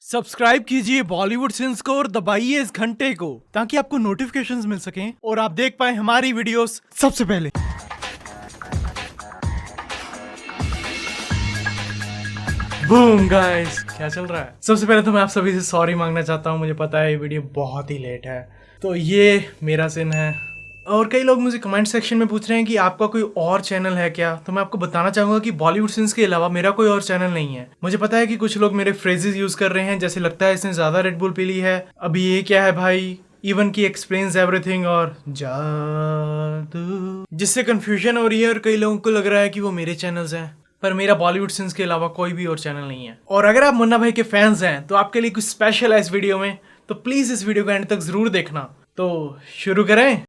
Subscribe कीजिए Bollywood since को और दबाइए इस घंटे को ताकि आपको नोटिफिकेशंस मिल सकें और आप देख पाएं हमारी वीडियोस सबसे पहले। बूम गाइस, क्या चल रहा है? सबसे पहले तो मैं आप सभी से सॉरी मांगना चाहता हूँ। मुझे पता है ये वीडियो बहुत ही लेट है, तो ये मेरा सिन है। और कई लोग मुझे कमेंट सेक्शन में पूछ रहे हैं कि आपका कोई और चैनल है क्या? तो मैं आपको बताना चाहूंगा कि बॉलीवुड सिंस के अलावा मेरा कोई और चैनल नहीं है। मुझे पता है कि कुछ लोग मेरे फ्रेजेस यूज कर रहे हैं, जैसे लगता है इसने ज्यादा रेड बुल पी ली है, अभी ये क्या है भाई, इवन की एक्सप्लेन्स एवरीथिंग और जादू, जिससे कंफ्यूजन हो रही है और कई लोगों को लग रहा है कि वो मेरे चैनल्स हैं। पर मेरा बॉलीवुड सिंस के अलावा कोई भी और चैनल नहीं है। और अगर आप मुन्ना भाई के फैंस हैं तो आपके लिए कुछ स्पेशल है इस वीडियो में, तो प्लीज इस वीडियो को एंड तक जरूर देखना। तो शुरू करें।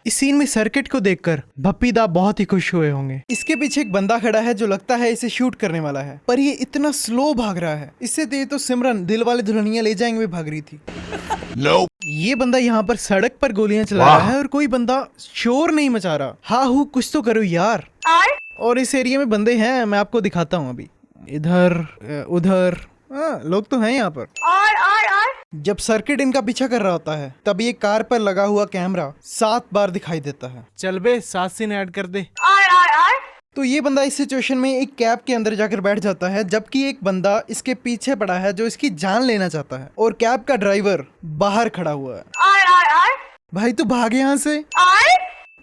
इस सीन में सर्किट को देखकर भप्पी दा बहुत ही खुश हुए होंगे। इसके पीछे एक बंदा खड़ा है जो लगता है इसे शूट करने वाला है, पर ये इतना स्लो भाग रहा है। इससे तेज तो सिमरन दिलवाले दुल्हनिया ले जाएंगे में भाग रही थी। No. ये बंदा यहाँ पर सड़क पर गोलियां चला रहा है और कोई बंदा शोर नहीं मचा रहा। हाँ कुछ तो करो यार। और इस एरिया में बंदे हैं, मैं आपको दिखाता हूँ अभी। इधर उधर लोग तो हैं यहाँ पर। जब सर्किट इनका पीछा कर रहा होता है तब ये कार पर लगा हुआ कैमरा 7 बार दिखाई देता है। चल बे 7 सीन ऐड कर दे। तो ये बंदा इस सिचुएशन में एक कैब के अंदर जाकर बैठ जाता है, जबकि एक बंदा इसके पीछे पड़ा है जो इसकी जान लेना चाहता है, और कैब का ड्राइवर बाहर खड़ा हुआ है। भाई तू भाग यहाँ से।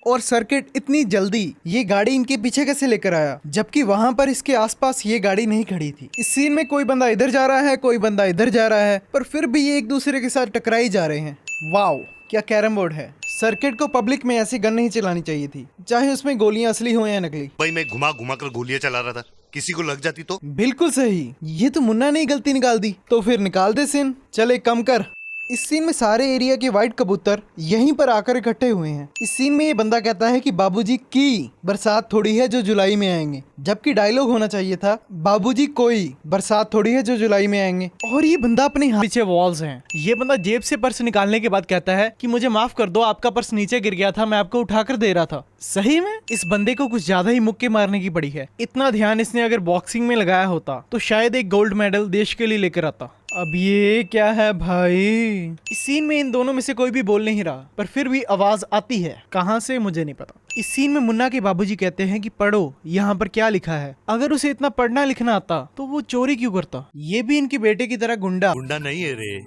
और सर्किट इतनी जल्दी ये गाड़ी इनके पीछे कैसे लेकर आया, जबकि वहाँ पर इसके आसपास ये गाड़ी नहीं खड़ी थी। इस सीन में कोई बंदा इधर जा रहा है, कोई बंदा इधर जा रहा है, पर फिर भी ये एक दूसरे के साथ टकराई जा रहे हैं। वाओ क्या कैरम बोर्ड है। सर्किट को पब्लिक में ऐसी गन नहीं चलानी चाहिए थी, चाहे उसमें गोलियां असली हो या नकली। भाई मैं घुमा घुमा कर गोलियां चला रहा था, किसी को लग जाती तो। बिल्कुल सही, ये तो मुन्ना ने गलती निकाल दी। तो फिर निकाल दे सीन, चले कम कर। इस सीन में सारे एरिया के व्हाइट कबूतर यहीं पर आकर इकट्ठे हुए हैं। इस सीन में ये बंदा कहता है कि बाबूजी की बरसात थोड़ी है जो जुलाई में आएंगे, जबकि डायलॉग होना चाहिए था बाबूजी कोई बरसात थोड़ी है जो जुलाई में आएंगे। और ये बंदा अपने पीछे वॉल्स हैं। ये बंदा जेब से पर्स निकालने के बाद कहता है कि मुझे माफ कर दो, आपका पर्स नीचे गिर गया था, मैं आपको उठाकर दे रहा था। सही में इस बंदे को कुछ ज्यादा ही मुक्के मारने की पड़ी है। इतना ध्यान इसने अगर बॉक्सिंग में लगाया होता तो शायद एक गोल्ड मेडल देश के लिए लेकर आता। अब ये क्या है भाई? इस सीन में इन दोनों में से कोई भी बोल नहीं रहा, पर फिर भी आवाज आती है, कहां से मुझे नहीं पता। इस सीन में मुन्ना के बाबूजी कहते हैं कि पढ़ो यहाँ पर क्या लिखा है। अगर उसे इतना पढ़ना लिखना आता तो वो चोरी क्यों करता? ये भी इनके बेटे की तरह गुंडा नहीं है रे,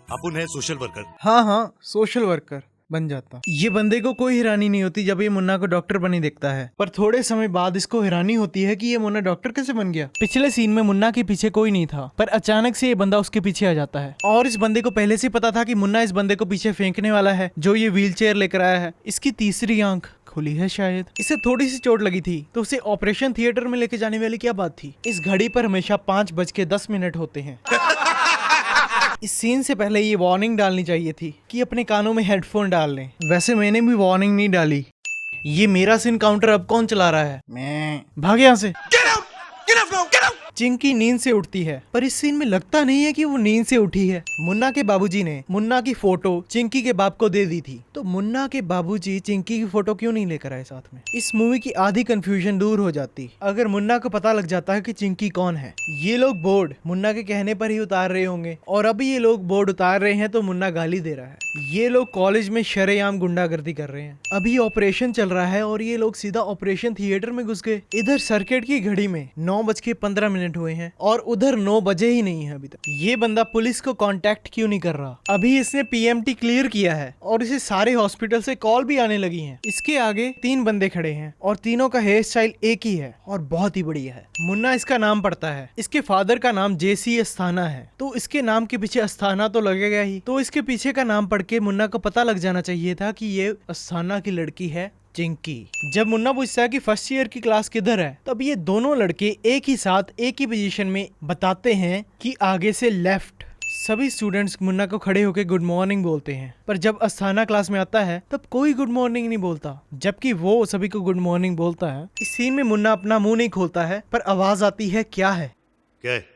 अपन है सोशल वर्कर। हाँ सोशल वर्कर बन जाता। ये बंदे को कोई हैरानी नहीं होती जब ये मुन्ना को डॉक्टर बने देखता है, पर थोड़े समय बाद इसको हैरानी होती है कि ये मुन्ना डॉक्टर कैसे बन गया। पिछले सीन में मुन्ना के पीछे कोई नहीं था, पर अचानक से ये बंदा उसके पीछे आ जाता है। और इस बंदे को पहले से पता था कि मुन्ना इस बंदे को पीछे फेंकने वाला है, जो ये व्हीलचेयर लेकर आया है। इसकी तीसरी आंख खुली है शायद। इसे थोड़ी सी चोट लगी थी तो उसे ऑपरेशन थिएटर में लेके जाने वाली क्या बात थी। इस घड़ी पर हमेशा 5:10 होते हैं। इस सीन से पहले ये वार्निंग डालनी चाहिए थी कि अपने कानों में हेडफोन डाल लें। वैसे मैंने भी वार्निंग नहीं डाली। ये मेरा सीन काउंटर अब कौन चला रहा है? मैं। भाग यहाँ से। चिंकी नींद से उठती है, पर इस सीन में लगता नहीं है कि वो नींद से उठी है। मुन्ना के बाबूजी ने मुन्ना की फोटो चिंकी के बाप को दे दी थी, तो मुन्ना के बाबूजी चिंकी की फोटो क्यों नहीं लेकर आए साथ में? इस मूवी की आधी कंफ्यूजन दूर हो जाती अगर मुन्ना को पता लग जाता है कि चिंकी कौन है। ये लोग बोर्ड मुन्ना के कहने पर ही उतार रहे होंगे, और अभी ये लोग बोर्ड उतार रहे हैं तो मुन्ना गाली दे रहा है। ये लोग कॉलेज में शरेआम गुंडागर्दी कर रहे हैं। अभी ऑपरेशन चल रहा है और ये लोग सीधा ऑपरेशन थिएटर में घुस गए। इधर सर्किट की घड़ी में 9:15 हुए हैं और उधर 9 बजे ही नहीं है अभी तक। ये बंदा पुलिस को कांटेक्ट क्यों नहीं कर रहा? अभी इसने पीएमटी क्लियर किया है और इसे सारे हॉस्पिटल से कॉल भी आने लगी हैं। इसके आगे 3 बंदे खड़े हैं और तीनों का हेयर स्टाइल एक ही है और बहुत ही बढ़िया है। मुन्ना इसका नाम पढ़ता है। इसके फादर का नाम जेसी अस्थाना है, तो इसके नाम के पीछे अस्थाना तो लगेगा ही। तो इसके पीछे का नाम पढ़ के मुन्ना को पता लग जाना चाहिए था कि ये अस्थाना की लड़की है चिंकी। जब मुन्ना पूछता है कि फर्स्ट ईयर की क्लास किधर है, तब ये दोनों लड़के एक ही साथ एक ही पोजीशन में बताते हैं कि आगे से लेफ्ट। सभी स्टूडेंट्स मुन्ना को खड़े होकर गुड मॉर्निंग बोलते हैं, पर जब अस्थाना क्लास में आता है तब कोई गुड मॉर्निंग नहीं बोलता, जबकि वो सभी को गुड मॉर्निंग बोलता है। इस सीन में मुन्ना अपना मुंह नहीं खोलता है, पर आवाज आती है क्या है? क्या है?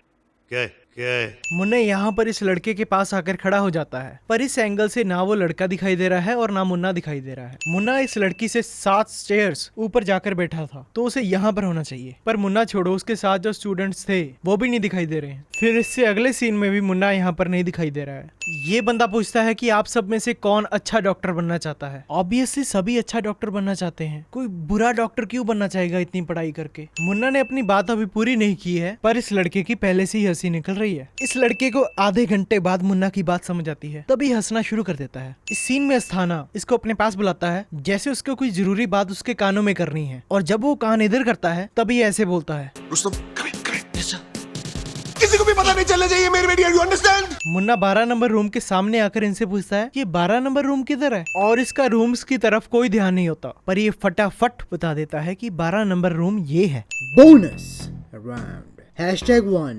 क्या है? क्या है? मुन्ना यहाँ पर इस लड़के के पास आकर खड़ा हो जाता है, पर इस एंगल से ना वो लड़का दिखाई दे रहा है और ना मुन्ना दिखाई दे रहा है। मुन्ना इस लड़की से 7 स्टेयर्स ऊपर जाकर बैठा था, तो उसे यहाँ पर होना चाहिए, पर मुन्ना छोड़ो, उसके साथ जो स्टूडेंट्स थे वो भी नहीं दिखाई दे रहे हैं। फिर इससे अगले सीन में भी मुन्ना यहाँ पर नहीं दिखाई दे रहा है। ये बंदा पूछता है कि आप सब में से कौन अच्छा डॉक्टर बनना चाहता है। ऑब्वियसली सभी अच्छा डॉक्टर बनना चाहते हैं, कोई बुरा डॉक्टर क्यों बनना चाहेगा इतनी पढ़ाई करके। मुन्ना ने अपनी बात अभी पूरी नहीं की है, पर इस लड़के की पहले से ही हंसी निकल रही है। इस लड़के को आधे घंटे बाद मुन्ना की बात समझ आती है, तभी हंसना शुरू कर देता है। इस सीन में अस्थाना इसको अपने पास बुलाता है, जैसे उसको कोई जरूरी बात उसके कानों में करनी है, और जब वो कान इधर करता है तभी ऐसे बोलता है, किसी को भी पता नहीं चलना चाहिए मेरे बेटी, you understand? Munna 12 number room के सामने आकर इनसे पूछता है ये 12 नंबर रूम किधर है, और इसका रूम्स की तरफ कोई ध्यान नहीं होता, पर ये फटाफट बता देता है कि 12 नंबर रूम ये है। Bonus around #1.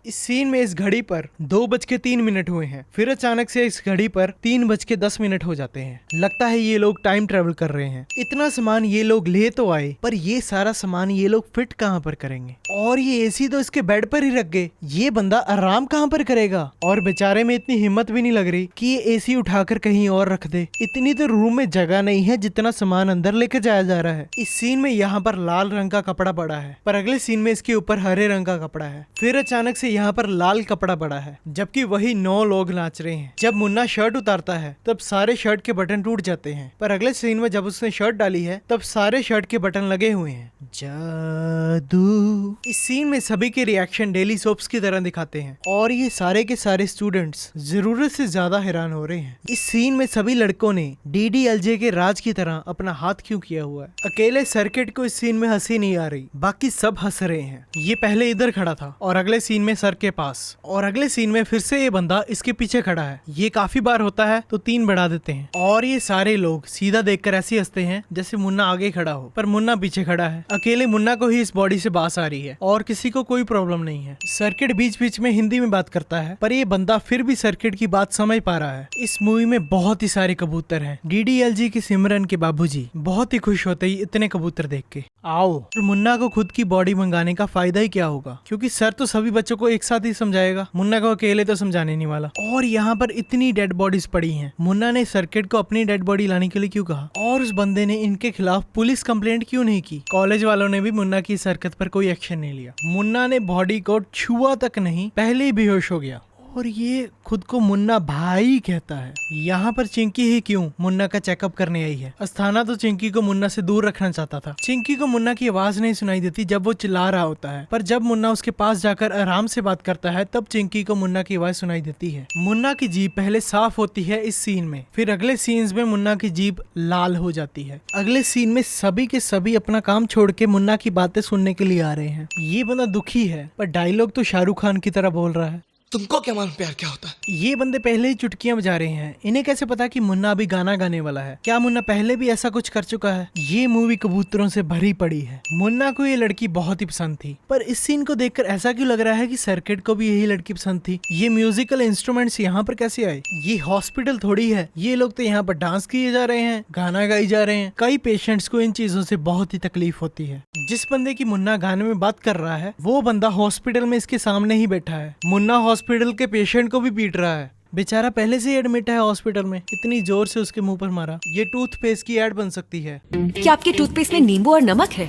इस सीन में इस घड़ी पर 2:03 हुए हैं, फिर अचानक से इस घड़ी पर 3:10 हो जाते हैं। लगता है ये लोग टाइम ट्रेवल कर रहे हैं। इतना सामान ये लोग ले तो आए, पर ये सारा सामान ये लोग फिट कहाँ पर करेंगे, और ये एसी तो इसके बेड पर ही रख गए, ये बंदा आराम कहाँ पर करेगा। और बेचारे में इतनी हिम्मत भी नहीं लग रही कि ये एसी उठाकर कहीं और रख दे। इतनी तो रूम में जगह नहीं है जितना सामान अंदर लेकर जाया जा रहा है। इस सीन में यहाँ पर लाल रंग का कपड़ा पड़ा है, पर अगले सीन में इसके ऊपर हरे रंग का कपड़ा है। फिर अचानक से यहाँ पर लाल कपड़ा पड़ा है, जबकि वही 9 लोग नाच रहे हैं। जब मुन्ना शर्ट उतारता है तब सारे शर्ट के बटन टूट जाते हैं, पर अगले सीन में जब उसने शर्ट डाली है तब सारे शर्ट के बटन लगे हुए हैं। जादू। इस सीन में सभी के रिएक्शन डेली सोप्स की तरह दिखाते हैं, और ये सारे के सारे स्टूडेंट्स जरूरत से ज्यादा हैरान हो रहे हैं। इस सीन में सभी लड़कों ने DDLJ के राज की तरह अपना हाथ क्यों किया हुआ है। अकेले सर्किट को इस सीन में हंसी नहीं आ रही, बाकी सब हंस रहे हैं। ये पहले इधर खड़ा था और अगले सीन में सर के पास, और अगले सीन में फिर से ये बंदा इसके पीछे खड़ा है। ये काफी बार होता है तो 3 बढ़ा देते हैं, और ये सारे लोग सीधा देखकर ऐसे हंसते हैं जैसे मुन्ना आगे खड़ा हो, पर मुन्ना पीछे खड़ा है। अकेले मुन्ना को ही इस बॉडी से बास आ रही है और किसी को कोई प्रॉब्लम नहीं है। सर्किट बीच बीच में हिंदी में बात करता है, पर ये बंदा फिर भी सर्किट की बात समझ पा रहा है। इस मूवी में बहुत ही सारे कबूतर हैं। DDLJ की सिमरन के बाबूजी बहुत ही खुश होते ही इतने कबूतर देख के। आओ, और मुन्ना को खुद की बॉडी मंगाने का फायदा ही क्या होगा, क्योंकि सर तो सभी बच्चों को एक साथ ही समझाएगा, मुन्ना को अकेले तो समझाने नहीं वाला। और यहाँ पर इतनी डेड बॉडीज पड़ी हैं, मुन्ना ने सर्किट को अपनी डेड बॉडी लाने के लिए क्यों कहा, और उस बंदे ने इनके खिलाफ पुलिस कंप्लेंट क्यों नहीं की। कॉलेज वालों ने भी मुन्ना की इस हरकत पर कोई एक्शन नहीं लिया। मुन्ना ने बॉडी को छुआ तक नहीं, पहले ही बेहोश हो गया, और ये खुद को मुन्ना भाई कहता है। यहाँ पर चिंकी ही क्यों मुन्ना का चेकअप करने आई है। अस्थाना तो चिंकी को मुन्ना से दूर रखना चाहता था। चिंकी को मुन्ना की आवाज नहीं सुनाई देती जब वो चिल्ला रहा होता है, पर जब मुन्ना उसके पास जाकर आराम से बात करता है तब चिंकी को मुन्ना की आवाज सुनाई देती है। मुन्ना की जीभ पहले साफ होती है इस सीन में, फिर अगले सीन्स में मुन्ना की जीभ लाल हो जाती है। अगले सीन में सभी के सभी अपना काम छोड़ के मुन्ना की बातें सुनने के लिए आ रहे हैं। ये बंदा दुखी है, पर डायलॉग तो शाहरुख खान की तरह बोल रहा है। तुमको क्या मालूम प्यार क्या होता है? ये बंदे पहले ही चुटकियां बजा रहे हैं, इन्हें कैसे पता कि मुन्ना अभी गाना गाने वाला है। क्या मुन्ना पहले भी ऐसा कुछ कर चुका है। ये मूवी कबूतरों से भरी पड़ी है। मुन्ना को ये लड़की बहुत ही पसंद थी, पर इस सीन को देखकर ऐसा क्यों लग रहा है कि सर्किट को भी यही लड़की पसंद थी। ये म्यूजिकल इंस्ट्रूमेंट्स यहाँ पर कैसे आए। ये हॉस्पिटल थोड़ी है, ये लोग तो यहाँ पर डांस किए जा रहे हैं, गाना गाई जा रहे हैं। कई पेशेंट्स को इन चीजों से बहुत ही तकलीफ होती है। जिस बंदे की मुन्ना गाने में बात कर रहा है वो बंदा हॉस्पिटल में इसके सामने ही बैठा है। मुन्ना हॉस्पिटल के पेशेंट को भी पीट रहा है। बेचारा पहले से ही एडमिट है हॉस्पिटल में, इतनी जोर से उसके मुंह पर मारा। ये टूथपेस्ट की एड बन सकती है। क्या आपके टूथपेस्ट में नींबू और नमक है?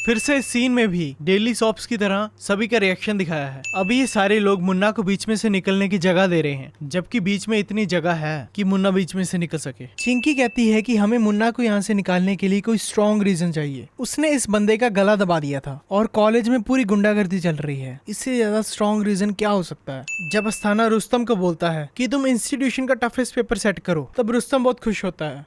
फिर से इस सीन में भी डेली सॉप्स की तरह सभी का रिएक्शन दिखाया है। अभी ये सारे लोग मुन्ना को बीच में से निकलने की जगह दे रहे हैं, जबकि बीच में इतनी जगह है कि मुन्ना बीच में से निकल सके। चिंकी कहती है कि हमें मुन्ना को यहाँ से निकालने के लिए कोई स्ट्रॉन्ग रीजन चाहिए। उसने इस बंदे का गला दबा दिया था और कॉलेज में पूरी गुंडागर्दी चल रही है, इससे ज्यादा स्ट्रॉन्ग रीजन क्या हो सकता है। जब अस्थाना रुस्तम को बोलता है कि तुम इंस्टीट्यूशन का टफेस्ट पेपर सेट करो, तब रुस्तम बहुत खुश होता है।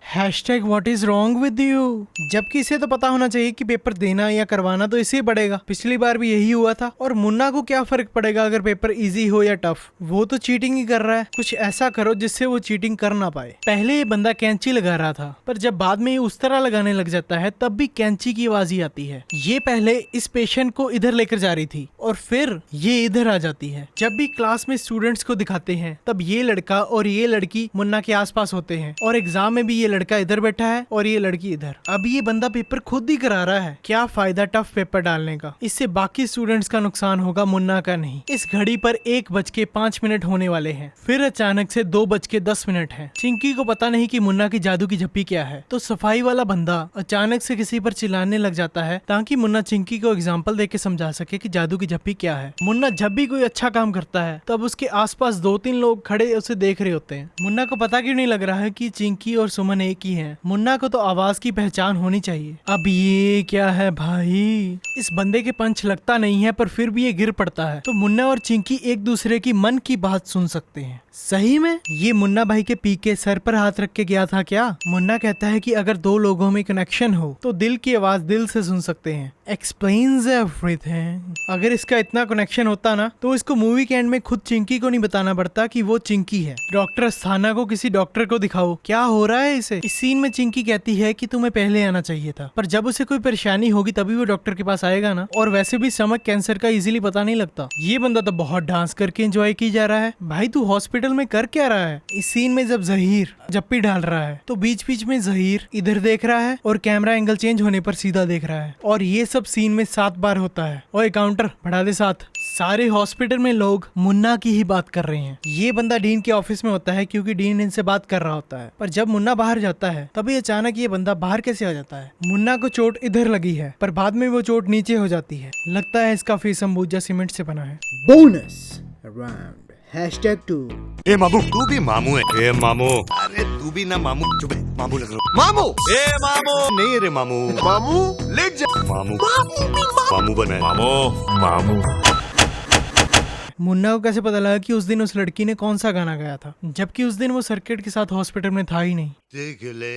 #What is wrong with you। जबकि इसे तो पता होना चाहिए कि पेपर देना या करवाना तो इसे पड़ेगा, पिछली बार भी यही हुआ था। और मुन्ना को क्या फर्क पड़ेगा अगर पेपर इजी हो या टफ, वो तो चीटिंग ही कर रहा है। कुछ ऐसा करो जिससे वो चीटिंग कर ना पाए। पहले ये बंदा कैंची लगा रहा था, पर जब बाद में ये उस तरह लगाने लग जाता है तब भी कैंची की आवाज ही आती है। ये पहले इस पेशेंट को इधर लेकर जा रही थी और फिर ये इधर आ जाती है। जब भी क्लास में स्टूडेंट्स को दिखाते हैं तब ये लड़का और ये लड़की मुन्ना के आसपास होते हैं, और एग्जाम में भी ये लड़का इधर बैठा है और ये लड़की इधर। अब ये बंदा पेपर खुद ही करा रहा है, क्या फायदा टफ पेपर डालने का, इससे बाकी स्टूडेंट्स का नुकसान होगा, मुन्ना का नहीं। इस घड़ी पर 1:05 होने वाले हैं, फिर अचानक से 2:10 है। चिंकी को पता नहीं कि मुन्ना की जादू की झप्पी क्या है, तो सफाई वाला बंदा अचानक से किसी पर चिल्लाने लग जाता है ताकि मुन्ना चिंकी को एग्जाम्पल देके समझा सके कि जादू की झप्पी क्या है। मुन्ना जब भी कोई अच्छा काम करता है तब उसके आसपास 2-3 लोग खड़े उसे देख रहे होते हैं। मुन्ना को पता क्यों नहीं लग रहा है कि चिंकी और सुमन एक ही हैं। मुन्ना को तो आवाज की पहचान होनी चाहिए। अब ये क्या है भाई, इस बंदे के पंच लगता नहीं है पर फिर भी ये गिर पड़ता है, तो मुन्ना और चिंकी एक दूसरे की मन की बात सुन सकते हैं। सही में ये मुन्ना भाई के पी के सर पर हाथ रख के गया था क्या? मुन्ना कहता है कि अगर दो लोगों में कनेक्शन हो तो दिल की आवाज दिल से सुन सकते हैं। Explains everything. अगर इसका इतना कनेक्शन होता ना तो इसको मूवी के एंड में खुद चिंकी को नहीं बताना पड़ता कि वो चिंकी है। डॉक्टर अस्थाना को किसी डॉक्टर को दिखाओ क्या हो रहा है इसे। इस सीन में चिंकी कहती है कि तुम्हें पहले आना चाहिए था, पर जब उसे कोई परेशानी होगी तभी वो डॉक्टर के पास आएगा ना। और वैसे भी स्टमक कैंसर का इजीली पता नहीं लगता। ये बंदा तो बहुत डांस करके एंजॉय की जा रहा है। भाई तू हॉस्पिटल में कर क्या रहा है? इस सीन में जब जहीर जप्पी डाल रहा है तो बीच बीच में जहीर इधर देख रहा है और कैमरा एंगल चेंज होने पर सीधा देख रहा है, और ये सब सीन में 7 बार होता है। ओए काउंटर बढ़ा दे 7। सारे हॉस्पिटल में लोग मुन्ना की ही बात कर रहे हैं। ये बंदा डीन के ऑफिस में होता है क्योंकि डीन इनसे बात कर रहा होता है, पर जब मुन्ना बाहर जाता है तभी अचानक ये बंदा बाहर कैसे आ जाता है। मुन्ना को चोट इधर लगी है पर बाद में वो चोट नीचे हो जाती है। लगता है इसका फेस अंबुजा सीमेंट से बना है। Bonus round. #2. ए मामू, तू भी मामू है। ए मामू, अरे तू भी ना मामू, चुप है, मामू लग रहा। मामू ए मामू नहीं रे मामू, मामू लेट जा मामू मामू बना है। मामू मामू। मुन्ना को कैसे पता लगा कि उस दिन उस लड़की ने कौन सा गाना गाया था, जबकि उस दिन वो सर्किट के साथ हॉस्पिटल में था ही नहीं। देख ले।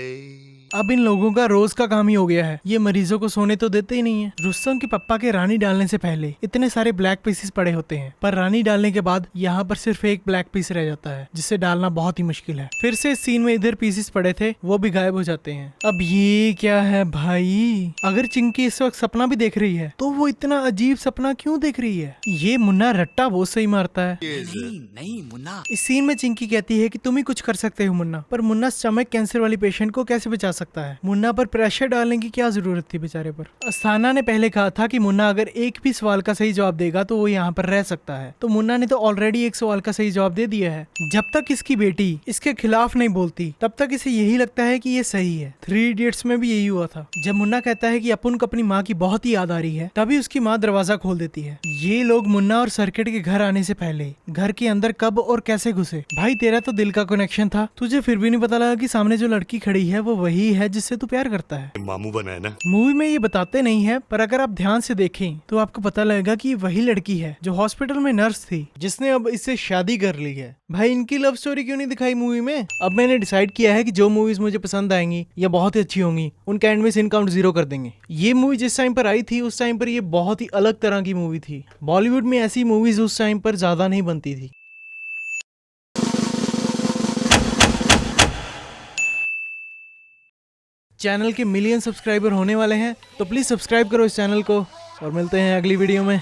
अब इन लोगों का रोज का काम ही हो गया है, ये मरीजों को सोने तो देते ही नहीं है। रुस्तम के पप्पा के रानी डालने से पहले इतने सारे ब्लैक पीसेस पड़े होते हैं, पर रानी डालने के बाद यहाँ पर सिर्फ एक ब्लैक पीस रह जाता है जिसे डालना बहुत ही मुश्किल है। फिर से इस सीन में इधर पीसेस पड़े थे वो भी गायब हो जाते हैं। अब ये क्या है भाई? अगर चिंकी इस वक्त सपना भी देख रही है तो वो इतना अजीब सपना क्यों देख रही है? ये मुन्ना रट्टा वो सही मारता है। नहीं मुन्ना इस सीन में चिंकी कहती है कि तुम ही कुछ कर सकते हो मुन्ना, पर मुन्ना स्टमक कैंसर वाली पेशेंट को कैसे बचा सकता है? मुन्ना पर प्रेशर डालने की क्या जरूरत थी बेचारे पर? अस्थाना ने पहले कहा था कि मुन्ना अगर एक भी सवाल का सही जवाब देगा तो वो यहाँ पर रह सकता है, तो मुन्ना ने तो ऑलरेडी एक सवाल का सही जवाब दे दिया है। जब तक इसकी बेटी इसके खिलाफ नहीं बोलती तब तक इसे यही लगता है कि ये सही है। 3 इडियट्स में भी यही हुआ था। जब मुन्ना कहता है कि अपुन को अपनी माँ की बहुत ही याद आ रही है, तभी उसकी माँ दरवाजा खोल देती है। ये लोग मुन्ना और सर्किट के घर आने से पहले घर के अंदर कब और कैसे घुसे? भाई तेरा तो दिल का कनेक्शन था, तुझे फिर भी नहीं पता लगा कि सामने जो लड़की खड़ी है वो वही है जिससे तू प्यार करता है। मामू बना है ना। मूवी में ये बताते नहीं है, पर अगर आप ध्यान से देखें तो आपको पता लगेगा कि वही लड़की है जो हॉस्पिटल में नर्स थी, जिसने अब इससे शादी कर ली है। भाई इनकी लव स्टोरी क्यों नहीं दिखाई मूवी में? अब मैंने डिसाइड किया है कि जो मूवीज मुझे पसंद आएंगी या बहुत ही अच्छी होंगी उनका एंड में सीन काउंट 0 कर देंगे। ये मूवी जिस टाइम पर आई थी उस टाइम पर ये बहुत ही अलग तरह की मूवी थी। बॉलीवुड में ऐसी मूवीज उस टाइम पर ज्यादा नहीं बनती थी। चैनल के मिलियन सब्सक्राइबर होने वाले हैं, तो प्लीज सब्सक्राइब करो इस चैनल को और मिलते हैं अगली वीडियो में।